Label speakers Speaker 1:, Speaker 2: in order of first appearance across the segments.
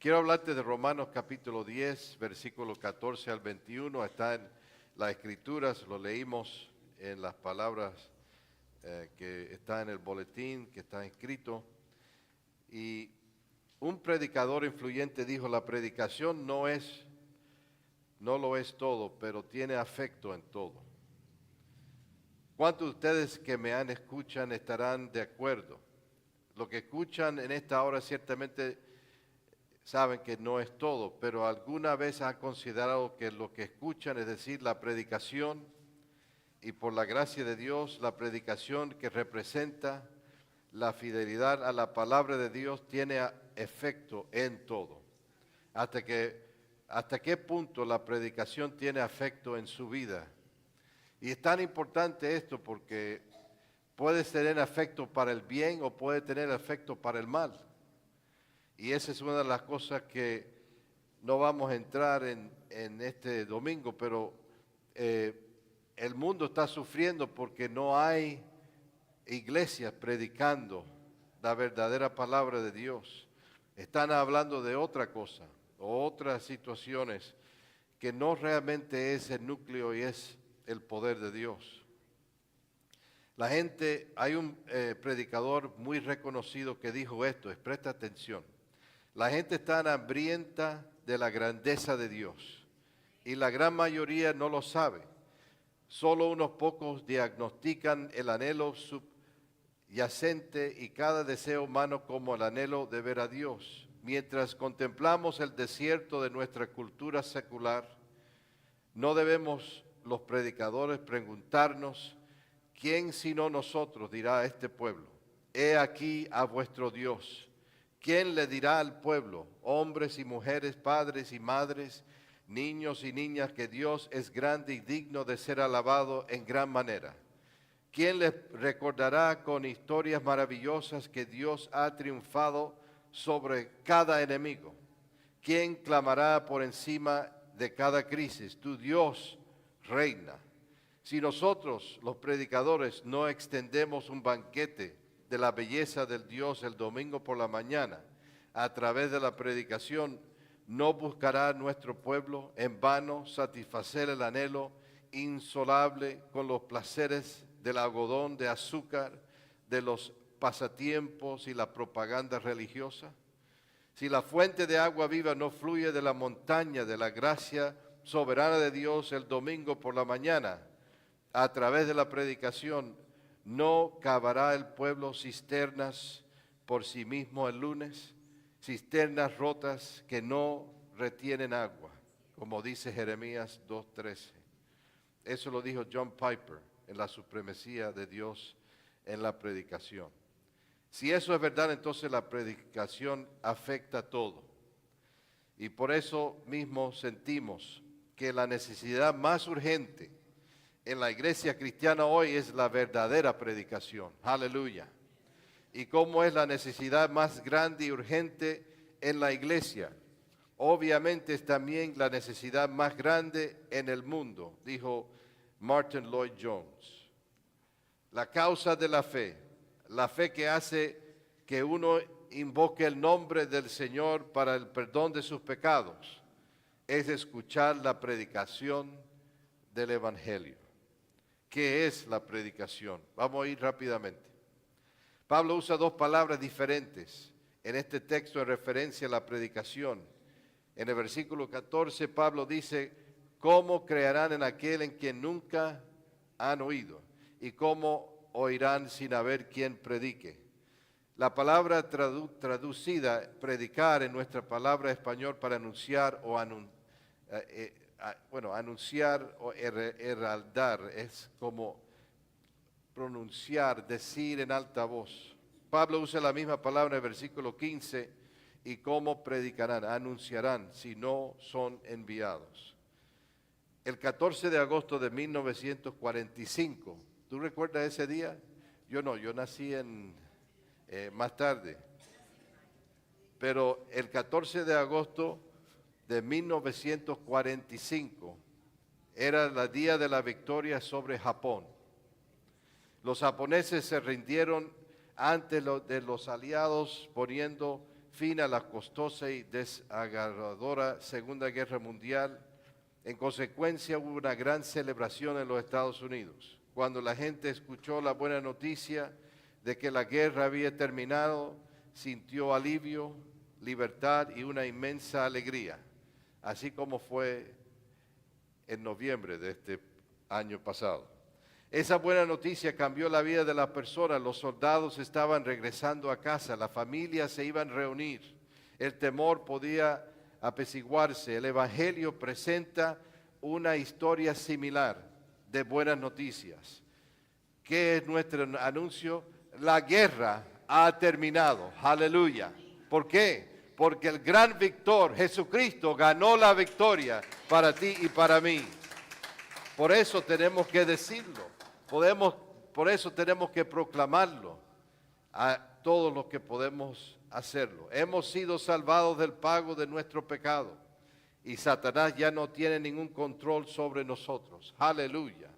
Speaker 1: Quiero hablarte de Romanos capítulo 10, versículo 14 al 21. Está en las Escrituras, lo leímos en las palabras que está en el boletín, que está escrito. Y un predicador influyente dijo, la predicación no lo es todo, pero tiene afecto en todo. ¿Cuántos de ustedes que me escuchan estarán de acuerdo? Lo que escuchan en esta hora ciertamente saben que no es todo, pero alguna vez han considerado que lo que escuchan, es decir, la predicación, y por la gracia de Dios, la predicación que representa la fidelidad a la palabra de Dios tiene efecto en todo. ¿Hasta qué punto la predicación tiene efecto en su vida? Y es tan importante esto porque puede tener efecto para el bien o puede tener efecto para el mal. Y esa es una de las cosas que no vamos a entrar en este domingo, pero el mundo está sufriendo porque no hay iglesias predicando la verdadera palabra de Dios. Están hablando de otra cosa, o otras situaciones que no realmente es el núcleo y es el poder de Dios. La gente, hay un predicador muy reconocido que dijo esto, presta atención. La gente está hambrienta de la grandeza de Dios y la gran mayoría no lo sabe. Solo unos pocos diagnostican el anhelo subyacente y cada deseo humano como el anhelo de ver a Dios. Mientras contemplamos el desierto de nuestra cultura secular, no debemos los predicadores preguntarnos, ¿quién sino nosotros dirá a este pueblo? He aquí a vuestro Dios. ¿Quién le dirá al pueblo, hombres y mujeres, padres y madres, niños y niñas, que Dios es grande y digno de ser alabado en gran manera? ¿Quién les recordará con historias maravillosas que Dios ha triunfado sobre cada enemigo? ¿Quién clamará por encima de cada crisis? Tu Dios reina. Si nosotros, los predicadores, no extendemos un banquete de la belleza del Dios el domingo por la mañana, a través de la predicación, no buscará nuestro pueblo en vano satisfacer el anhelo insolable con los placeres del algodón de azúcar, de los pasatiempos y la propaganda religiosa. Si la fuente de agua viva no fluye de la montaña de la gracia soberana de Dios el domingo por la mañana, a través de la predicación, ¿no cavará el pueblo cisternas por sí mismo el lunes? Cisternas rotas que no retienen agua, como dice Jeremías 2:13. Eso lo dijo John Piper en la supremacía de Dios en la predicación. Si eso es verdad, entonces la predicación afecta todo. Y por eso mismo sentimos que la necesidad más urgente en la iglesia cristiana hoy es la verdadera predicación. Aleluya. ¿Y cómo es la necesidad más grande y urgente en la iglesia? Obviamente es también la necesidad más grande en el mundo, dijo Martin Lloyd Jones. La causa de la fe que hace que uno invoque el nombre del Señor para el perdón de sus pecados, es escuchar la predicación del Evangelio. ¿Qué es la predicación? Vamos a ir rápidamente. Pablo usa dos palabras diferentes en este texto en referencia a la predicación. En el versículo 14, Pablo dice, ¿cómo creerán en aquel en quien nunca han oído? ¿Y cómo oirán sin haber quien predique? La palabra traducida, predicar, en nuestra palabra español para anunciar o anunciar o heraldar, es como pronunciar, decir en alta voz. Pablo usa la misma palabra en el versículo 15, y cómo predicarán, anunciarán si no son enviados. El 14 de agosto de 1945, ¿tú recuerdas ese día? Yo no, yo nací más tarde. Pero el 14 de agosto de 1945 era el día de la victoria sobre Japón. Los japoneses se rindieron ante de los aliados, poniendo fin a la costosa y desagarradora Segunda Guerra Mundial. En consecuencia, hubo una gran celebración en los Estados Unidos. Cuando la gente escuchó la buena noticia de que la guerra había terminado, sintió alivio, libertad y una inmensa alegría, así como fue en noviembre de este año pasado. Esa buena noticia cambió la vida de las personas. Los soldados estaban regresando a casa, las familias se iban a reunir, el temor podía apaciguarse. El Evangelio presenta una historia similar de buenas noticias. ¿Qué es nuestro anuncio? La guerra ha terminado. Aleluya. ¿Por qué? Porque el gran victor, Jesucristo, ganó la victoria para ti y para mí. Por eso tenemos que decirlo. Por eso tenemos que proclamarlo a todos los que podemos hacerlo. Hemos sido salvados del pago de nuestro pecado y Satanás ya no tiene ningún control sobre nosotros. Aleluya.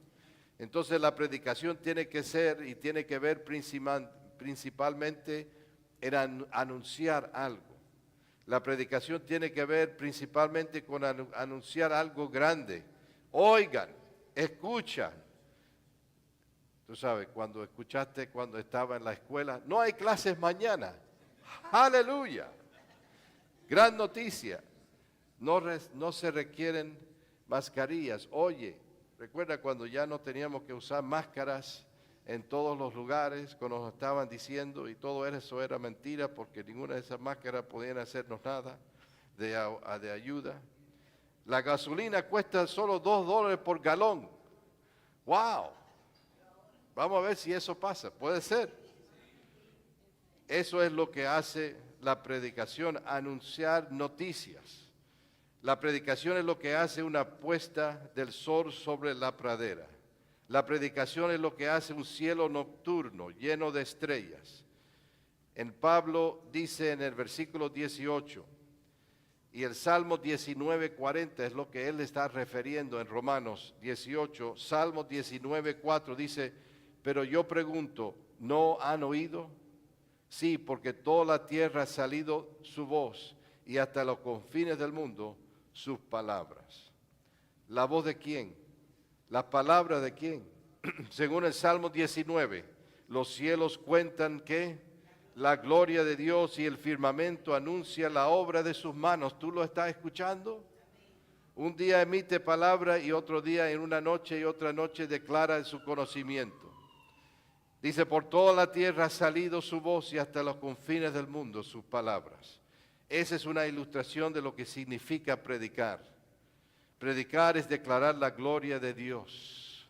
Speaker 1: Entonces la predicación tiene que ser y tiene que ver principalmente en anunciar algo. La predicación tiene que ver principalmente con anunciar algo grande. Oigan, escuchan. Tú sabes, cuando escuchaste cuando estaba en la escuela, no hay clases mañana. Aleluya. Gran noticia. No se requieren mascarillas. Oye, recuerda cuando ya no teníamos que usar máscaras en todos los lugares, cuando nos estaban diciendo, y todo eso era mentira porque ninguna de esas máscaras podían hacernos nada de ayuda. La gasolina cuesta solo $2 por galón. ¡Wow! Vamos a ver si eso pasa. Puede ser. Eso es lo que hace la predicación, anunciar noticias. La predicación es lo que hace una puesta del sol sobre la pradera. La predicación es lo que hace un cielo nocturno lleno de estrellas. En Pablo dice en el versículo 18, y el Salmo 19:40 es lo que él está refiriendo en Romanos 18. Salmo 19:4 dice, pero yo pregunto, ¿no han oído? Sí, porque toda la tierra ha salido su voz y hasta los confines del mundo sus palabras. ¿La voz de quién? ¿Las palabras de quién? Según el Salmo 19, los cielos cuentan que la gloria de Dios y el firmamento anuncia la obra de sus manos. ¿Tú lo estás escuchando? Un día emite palabra y otro día en una noche y otra noche declara su conocimiento. Dice, por toda la tierra ha salido su voz y hasta los confines del mundo sus palabras. Esa es una ilustración de lo que significa predicar. Predicar es declarar la gloria de Dios.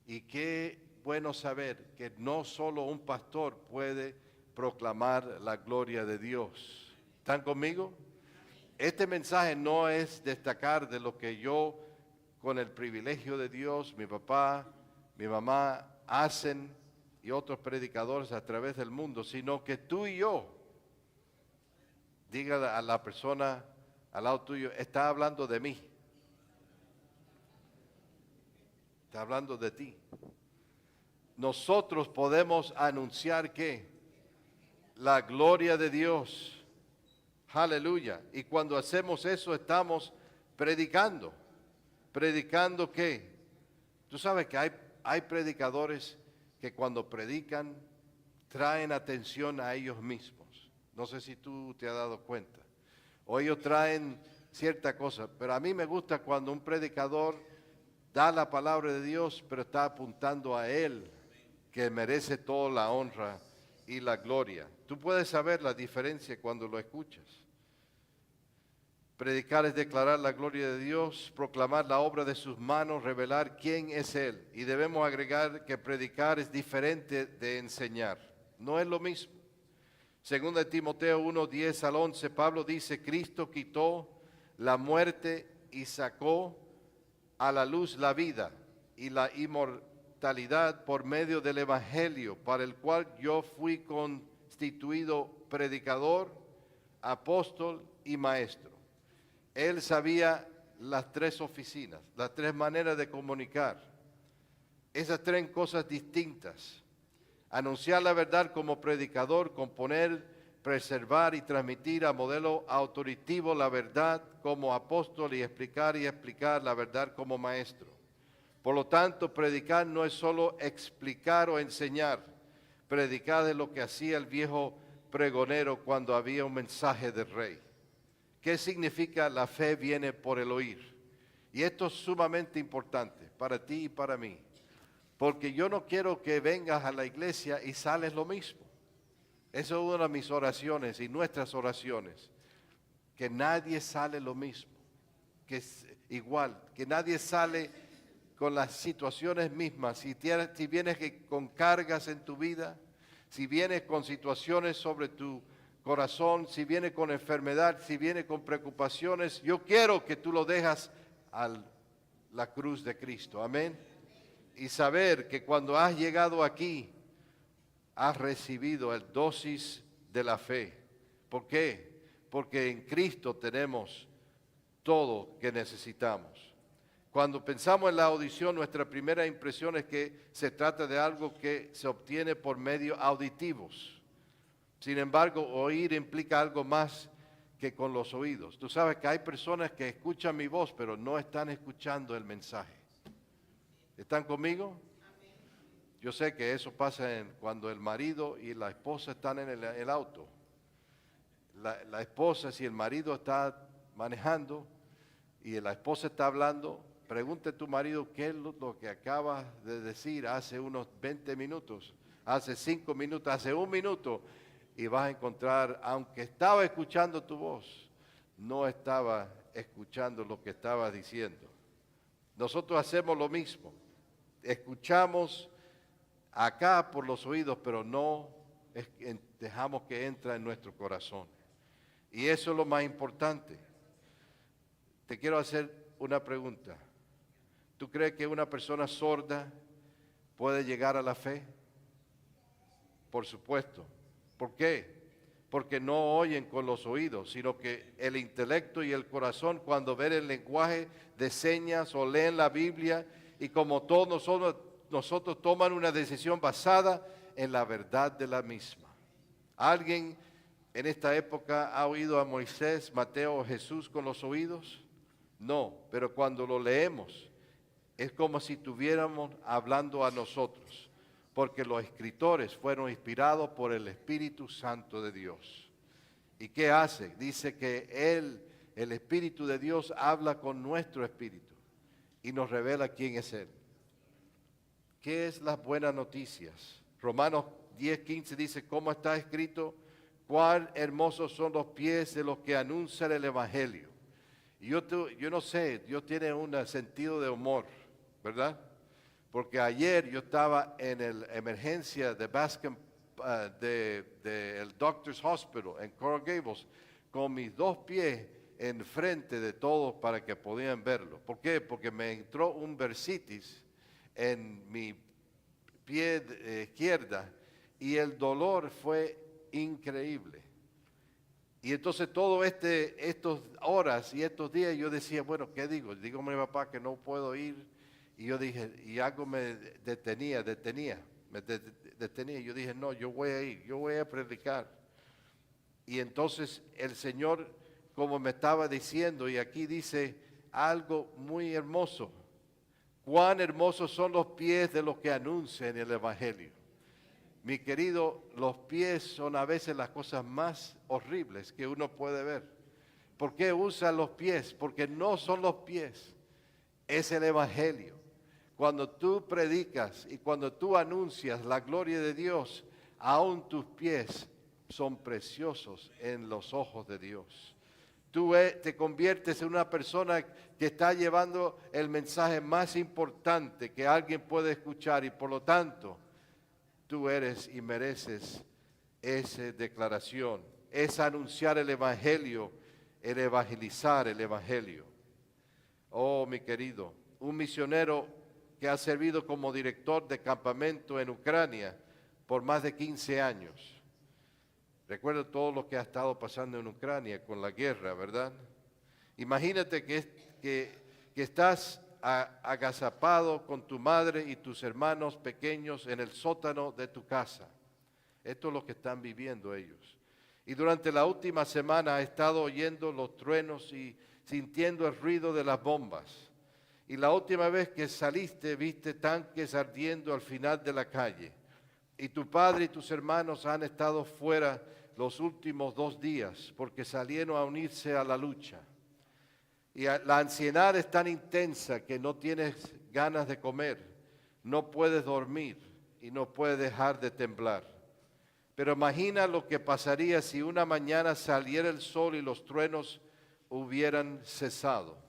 Speaker 1: Y qué bueno saber que no solo un pastor puede proclamar la gloria de Dios. ¿Están conmigo? Este mensaje no es destacar de lo que yo, con el privilegio de Dios, mi papá, mi mamá, hacen y otros predicadores a través del mundo, sino que tú y yo, diga a la persona al lado tuyo, está hablando de mí. Está hablando de ti. Nosotros podemos anunciar que la gloria de Dios. Aleluya. Y cuando hacemos eso estamos predicando. ¿Predicando qué? Tú sabes que hay predicadores que cuando predican traen atención a ellos mismos. No sé si tú te has dado cuenta. O ellos traen cierta cosa. Pero a mí me gusta cuando un predicador da la palabra de Dios, pero está apuntando a Él, que merece toda la honra y la gloria. Tú puedes saber la diferencia cuando lo escuchas. Predicar es declarar la gloria de Dios, proclamar la obra de sus manos, revelar quién es Él. Y debemos agregar que predicar es diferente de enseñar. No es lo mismo. Según de Timoteo 1:10 al 11, Pablo dice, Cristo quitó la muerte y sacó a la luz la vida y la inmortalidad por medio del Evangelio, para el cual yo fui constituido predicador, apóstol y maestro. Él sabía las tres oficinas, las tres maneras de comunicar. Esas tres cosas distintas. Anunciar la verdad como predicador, componer preservar y transmitir a modelo autoritivo la verdad como apóstol y explicar la verdad como maestro. Por lo tanto, predicar no es solo explicar o enseñar. Predicar es lo que hacía el viejo pregonero cuando había un mensaje del rey. ¿Qué significa la fe viene por el oír? Y esto es sumamente importante para ti y para mí. Porque yo no quiero que vengas a la iglesia y sales lo mismo. Esa es una de mis oraciones y nuestras oraciones. Que nadie sale lo mismo. Que es igual. Que nadie sale con las situaciones mismas. Si vienes con cargas en tu vida, si vienes con situaciones sobre tu corazón, si vienes con enfermedad, si vienes con preocupaciones, yo quiero que tú lo dejas a la cruz de Cristo. Amén. Y saber que cuando has llegado aquí, has recibido el dosis de la fe. ¿Por qué? Porque en Cristo tenemos todo que necesitamos. Cuando pensamos en la audición, nuestra primera impresión es que se trata de algo que se obtiene por medios auditivos. Sin embargo, oír implica algo más que con los oídos. Tú sabes que hay personas que escuchan mi voz, pero no están escuchando el mensaje. ¿Están conmigo? Yo sé que eso pasa cuando el marido y la esposa están en el auto. La esposa, si el marido está manejando y la esposa está hablando, pregunte a tu marido qué es lo que acabas de decir hace unos 20 minutos, hace 5 minutos, hace 1 minuto, y vas a encontrar, aunque estaba escuchando tu voz, no estaba escuchando lo que estabas diciendo. Nosotros hacemos lo mismo, escuchamos acá por los oídos, pero no dejamos que entre en nuestro corazón. Y eso es lo más importante. Te quiero hacer una pregunta. ¿Tú crees que una persona sorda puede llegar a la fe? Por supuesto. ¿Por qué? Porque no oyen con los oídos, sino que el intelecto y el corazón, cuando ven el lenguaje de señas o leen la Biblia, y como todos nosotros toman una decisión basada en la verdad de la misma. ¿Alguien en esta época ha oído a Moisés, Mateo o Jesús con los oídos? No, pero cuando lo leemos es como si estuviéramos hablando a nosotros, porque los escritores fueron inspirados por el Espíritu Santo de Dios. ¿Y qué hace? Dice que el Espíritu de Dios, habla con nuestro espíritu y nos revela quién es Él. ¿Qué es las buenas noticias? Romanos 10:15 dice, ¿cómo está escrito? Cuán hermosos son los pies de los que anuncian el Evangelio. Y yo no sé, Dios tiene un sentido de humor, ¿verdad? Porque ayer yo estaba en la emergencia de Bascom, del Doctor's Hospital en Coral Gables, con mis 2 pies enfrente de todos para que podían verlo. ¿Por qué? Porque me entró un bursitis en mi pie izquierda y el dolor fue increíble. Y entonces todo estas horas y estos días yo decía, bueno, ¿qué digo? Digo a mi papá que no puedo ir. Y yo dije, y algo me detenía. Yo dije, no, yo voy a ir, yo voy a predicar. Y entonces el Señor, como me estaba diciendo, y aquí dice algo muy hermoso. Cuán hermosos son los pies de los que anuncian el Evangelio. Mi querido, los pies son a veces las cosas más horribles que uno puede ver. ¿Por qué usan los pies? Porque no son los pies, es el Evangelio. Cuando tú predicas y cuando tú anuncias la gloria de Dios, aún tus pies son preciosos en los ojos de Dios. Tú te conviertes en una persona que está llevando el mensaje más importante que alguien puede escuchar y por lo tanto tú eres y mereces esa declaración, es anunciar el Evangelio, el evangelizar el Evangelio. Oh, mi querido, un misionero que ha servido como director de campamento en Ucrania por más de 15 años. Recuerda todo lo que ha estado pasando en Ucrania con la guerra, ¿verdad? Imagínate que estás agazapado con tu madre y tus hermanos pequeños en el sótano de tu casa. Esto es lo que están viviendo ellos. Y durante la última semana he estado oyendo los truenos y sintiendo el ruido de las bombas. Y la última vez que saliste, viste tanques ardiendo al final de la calle. Y tu padre y tus hermanos han estado fuera los últimos 2 días porque salieron a unirse a la lucha. Y la ansiedad es tan intensa que no tienes ganas de comer, no puedes dormir y no puedes dejar de temblar. Pero imagina lo que pasaría si una mañana saliera el sol y los truenos hubieran cesado.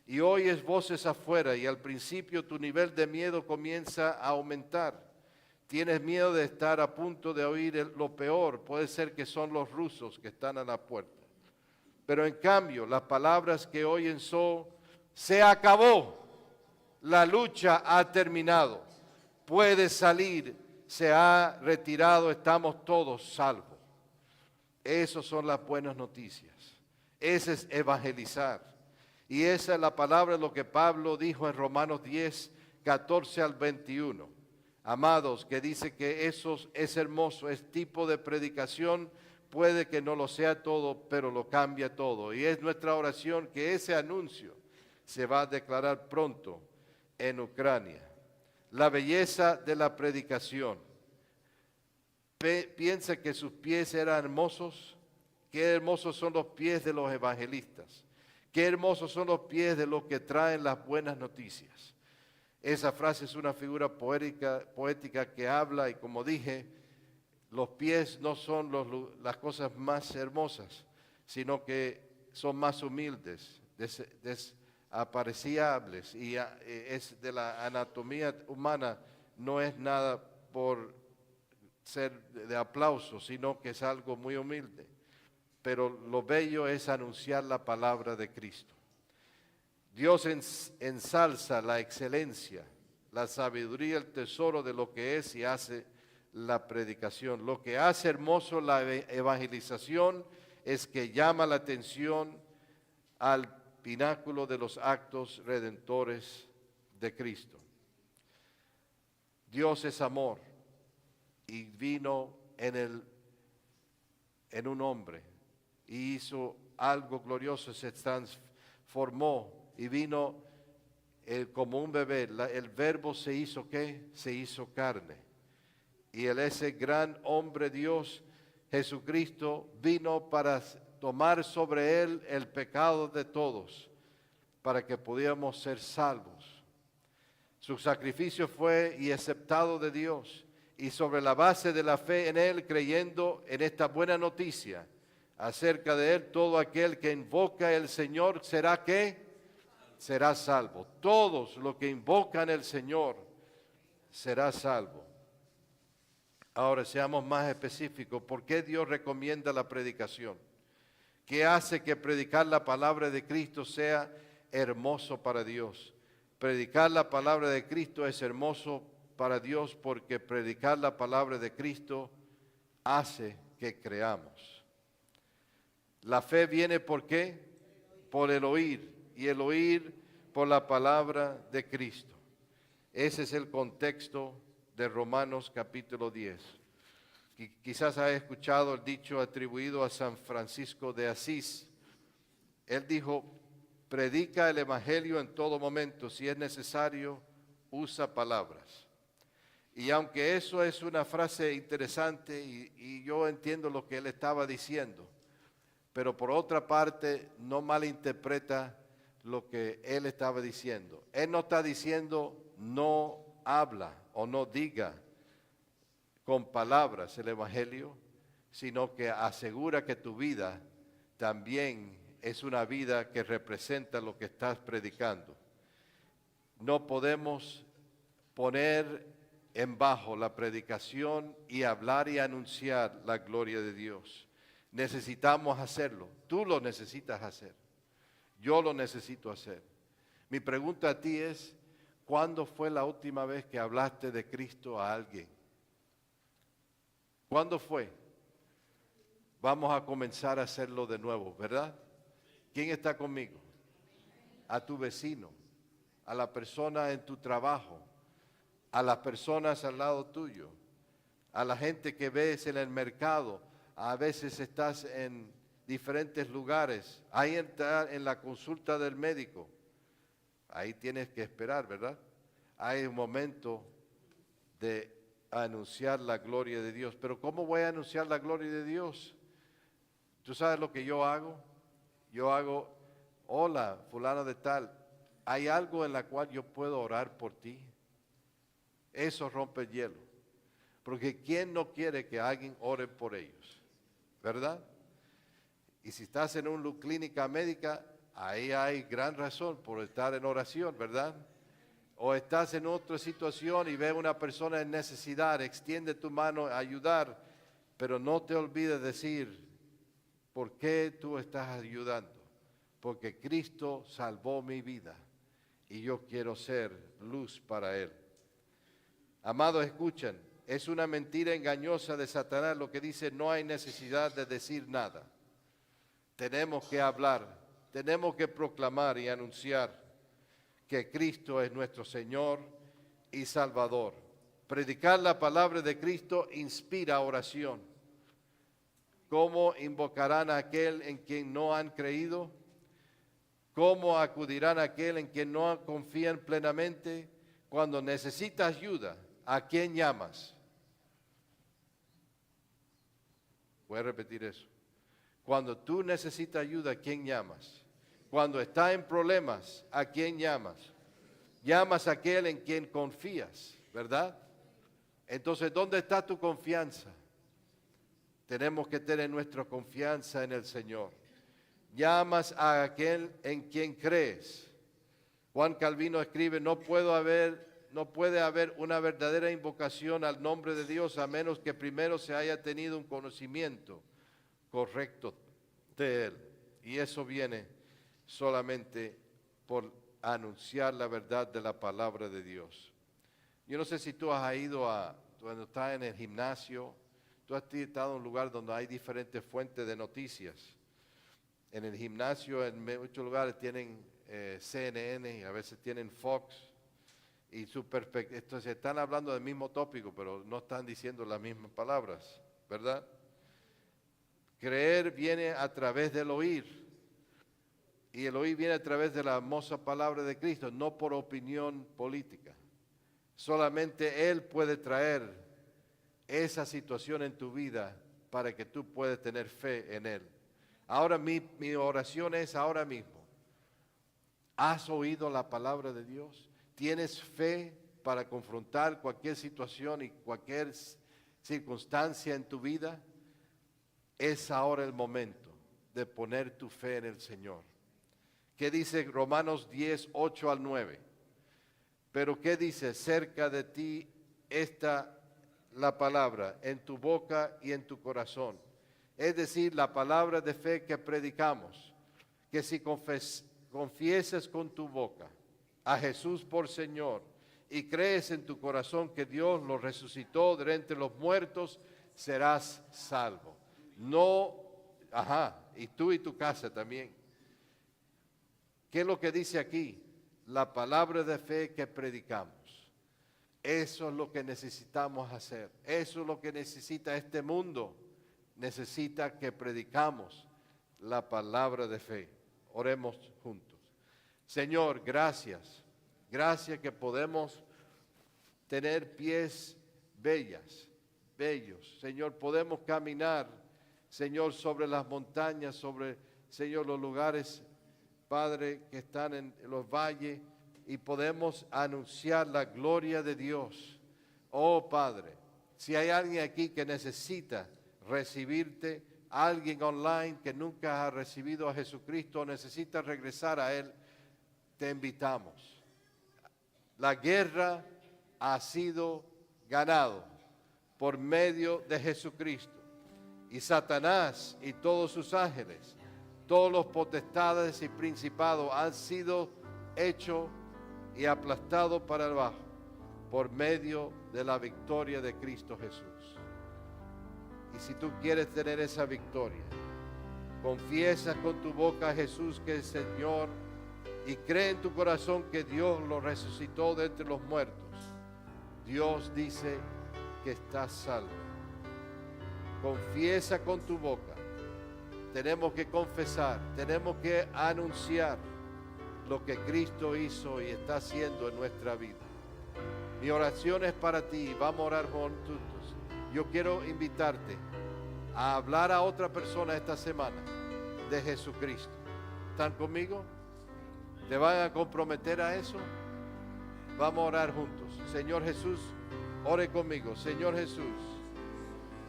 Speaker 1: Y oyes voces afuera y al principio tu nivel de miedo comienza a aumentar. Tienes miedo de estar a punto de oír lo peor, puede ser que son los rusos que están a la puerta. Pero en cambio, las palabras que oyen son, se acabó, la lucha ha terminado, puedes salir, se ha retirado, estamos todos salvos. Esas son las buenas noticias, ese es evangelizar. Y esa es la palabra de lo que Pablo dijo en Romanos 10, 14 al 21. Amados, que dice que eso es hermoso, es tipo de predicación. Puede que no lo sea todo, pero lo cambia todo. Y es nuestra oración que ese anuncio se va a declarar pronto en Ucrania. La belleza de la predicación. Piensa que sus pies eran hermosos. Qué hermosos son los pies de los evangelistas. Qué hermosos son los pies de los que traen las buenas noticias. Esa frase es una figura poética que habla y como dije, los pies no son las cosas más hermosas, sino que son más humildes, desapreciables y es de la anatomía humana, no es nada por ser de aplauso, sino que es algo muy humilde. Pero lo bello es anunciar la palabra de Cristo. Dios ensalza la excelencia, la sabiduría, el tesoro de lo que es y hace la predicación. Lo que hace hermoso la evangelización es que llama la atención al pináculo de los actos redentores de Cristo. Dios es amor y vino en un hombre y hizo algo glorioso, se transformó y vino como un bebé. El verbo se hizo ¿qué? Se hizo carne. Y ese gran hombre Dios, Jesucristo, vino para tomar sobre él el pecado de todos, para que pudiéramos ser salvos. Su sacrificio fue y aceptado de Dios. Y sobre la base de la fe en él, creyendo en esta buena noticia acerca de él, todo aquel que invoca el Señor será ¿qué? Será salvo. Todos los que invocan el Señor será salvo. Ahora seamos más específicos. ¿Por qué Dios recomienda la predicación? ¿Qué hace que predicar la palabra de Cristo sea hermoso para Dios? Predicar la palabra de Cristo es hermoso para Dios porque predicar la palabra de Cristo hace que creamos. La fe viene ¿por qué? Por el oír. Y el oír por la palabra de Cristo. Ese es el contexto de Romanos capítulo 10. Quizás has escuchado el dicho atribuido a San Francisco de Asís. Él dijo, predica el evangelio en todo momento, si es necesario, usa palabras. Y aunque eso es una frase interesante y yo entiendo lo que él estaba diciendo, pero por otra parte no malinterpreta lo que él estaba diciendo. Él no está diciendo no habla o no diga con palabras el evangelio, sino que asegura que tu vida también es una vida que representa lo que estás predicando. No podemos poner en bajo la predicación y hablar y anunciar la gloria de Dios. Necesitamos hacerlo. Tú lo necesitas hacer. Yo lo necesito hacer. Mi pregunta a ti es, ¿cuándo fue la última vez que hablaste de Cristo a alguien? ¿Cuándo fue? Vamos a comenzar a hacerlo de nuevo, ¿verdad? ¿Quién está conmigo? A tu vecino, a la persona en tu trabajo, a las personas al lado tuyo, a la gente que ves en el mercado, A veces estás en diferentes lugares. Ahí está en la consulta del médico. Ahí tienes que esperar, ¿verdad? Hay un momento de anunciar la gloria de Dios. Pero ¿cómo voy a anunciar la gloria de Dios? ¿Tú sabes lo que yo hago? Yo hago, hola, fulano de tal, ¿hay algo en la cual yo puedo orar por ti? Eso rompe el hielo. Porque ¿quién no quiere que alguien ore por ellos? ¿Verdad? Y si estás en una clínica médica, ahí hay gran razón por estar en oración, ¿verdad? O estás en otra situación y ves a una persona en necesidad, extiende tu mano a ayudar, pero no te olvides decir, ¿por qué tú estás ayudando? Porque Cristo salvó mi vida y yo quiero ser luz para Él. Amados, escuchen, es una mentira engañosa de Satanás lo que dice no hay necesidad de decir nada. Tenemos que hablar, tenemos que proclamar y anunciar que Cristo es nuestro Señor y Salvador. Predicar la palabra de Cristo inspira oración. ¿Cómo invocarán a aquel en quien no han creído? ¿Cómo acudirán a aquel en quien no confían plenamente? Cuando necesitas ayuda, ¿a quién llamas? Voy a repetir eso. Cuando tú necesitas ayuda, ¿a quién llamas? Cuando estás en problemas, ¿a quién llamas? Llamas a aquel en quien confías, ¿verdad? Entonces, ¿dónde está tu confianza? Tenemos que tener nuestra confianza en el Señor. Llamas a aquel en quien crees. Juan Calvino escribe, no puede haber una verdadera invocación al nombre de Dios a menos que primero se haya tenido un conocimiento correcto de Él. Y eso viene solamente por anunciar la verdad de la palabra de Dios. Yo no sé si tú has ido cuando estás en el gimnasio, tú has estado en un lugar donde hay diferentes fuentes de noticias. En el gimnasio, en muchos lugares tienen CNN y a veces tienen Fox. Y se están hablando del mismo tópico, pero no están diciendo las mismas palabras, ¿verdad? Creer viene a través del oír. Y el oír viene a través de la hermosa palabra de Cristo, no por opinión política. Solamente Él puede traer esa situación en tu vida para que tú puedas tener fe en Él. Ahora mi oración es ahora mismo. ¿Has oído la palabra de Dios? ¿Tienes fe para confrontar cualquier situación y cualquier circunstancia en tu vida? Es ahora el momento de poner tu fe en el Señor. ¿Qué dice Romanos 10, 8 al 9? Pero ¿qué dice? Cerca de ti está la palabra, en tu boca y en tu corazón. Es decir, la palabra de fe que predicamos, que si confieses con tu boca a Jesús por Señor y crees en tu corazón que Dios lo resucitó de entre los muertos, serás salvo. Y tú y tu casa también. ¿Qué es lo que dice aquí? La palabra de fe que predicamos. Eso es lo que necesitamos hacer. Eso es lo que necesita este mundo. Necesita que predicamos la palabra de fe. Oremos juntos. Señor, gracias. Gracias que podemos tener pies bellos. Señor, podemos caminar, Señor, sobre las montañas, sobre, Señor, los lugares, Padre, que están en los valles, y podemos anunciar la gloria de Dios. Oh, Padre, si hay alguien aquí que necesita recibirte, alguien online que nunca ha recibido a Jesucristo, necesita regresar a Él, te invitamos. La guerra ha sido ganado por medio de Jesucristo. Y Satanás y todos sus ángeles, todos los potestades y principados han sido hechos y aplastados para abajo por medio de la victoria de Cristo Jesús. Y si tú quieres tener esa victoria, confiesa con tu boca a Jesús que es Señor y cree en tu corazón que Dios lo resucitó de entre los muertos. Dios dice que estás salvo. Confiesa con tu boca. Tenemos que confesar, tenemos que anunciar lo que Cristo hizo y está haciendo en nuestra vida. Mi oración es para ti. Vamos a orar juntos. Yo quiero invitarte a hablar a otra persona esta semana de Jesucristo. ¿Están conmigo? ¿Te van a comprometer a eso? Vamos a orar juntos. Señor Jesús, ore conmigo. Señor Jesús,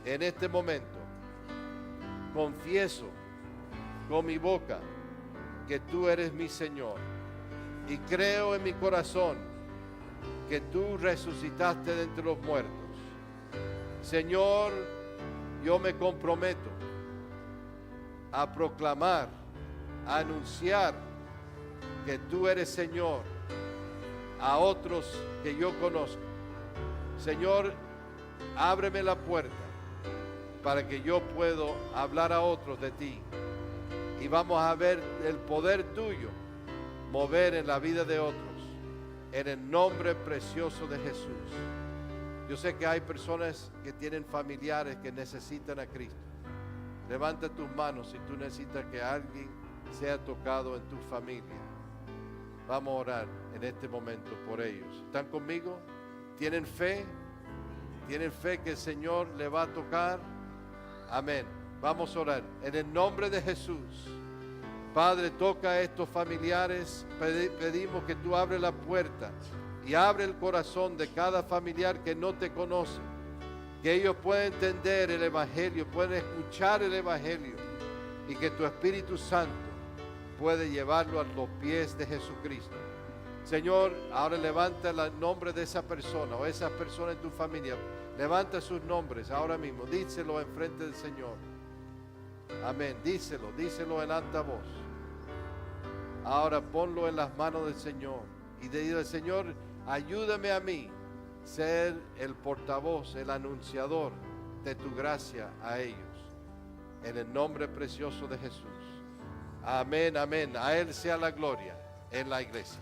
Speaker 1: en este momento confieso con mi boca que tú eres mi Señor y creo en mi corazón que tú resucitaste de entre los muertos. Señor, yo me comprometo a proclamar, a anunciar que tú eres Señor a otros que yo conozco. Señor, ábreme la puerta para que yo pueda hablar a otros de ti. Y vamos a ver el poder tuyo mover en la vida de otros. En el nombre precioso de Jesús. Yo sé que hay personas que tienen familiares que necesitan a Cristo. Levanta tus manos si tú necesitas que alguien sea tocado en tu familia. Vamos a orar en este momento por ellos. ¿Están conmigo? ¿Tienen fe? ¿Tienen fe que el Señor le va a tocar? Amén. Vamos a orar. En el nombre de Jesús. Padre, toca a estos familiares. Pedimos que tú abres la puerta y abre el corazón de cada familiar que no te conoce. Que ellos puedan entender el Evangelio, puedan escuchar el Evangelio y que tu Espíritu Santo puede llevarlo a los pies de Jesucristo. Señor, ahora levanta el nombre de esa persona o esas personas en tu familia. Levanta sus nombres ahora mismo. Díselo enfrente del Señor. Amén. Díselo en alta voz. Ahora ponlo en las manos del Señor y dile: Señor, ayúdame a mí ser el portavoz, el anunciador de tu gracia a ellos. En el nombre precioso de Jesús. Amén, amén. A Él sea la gloria en la iglesia.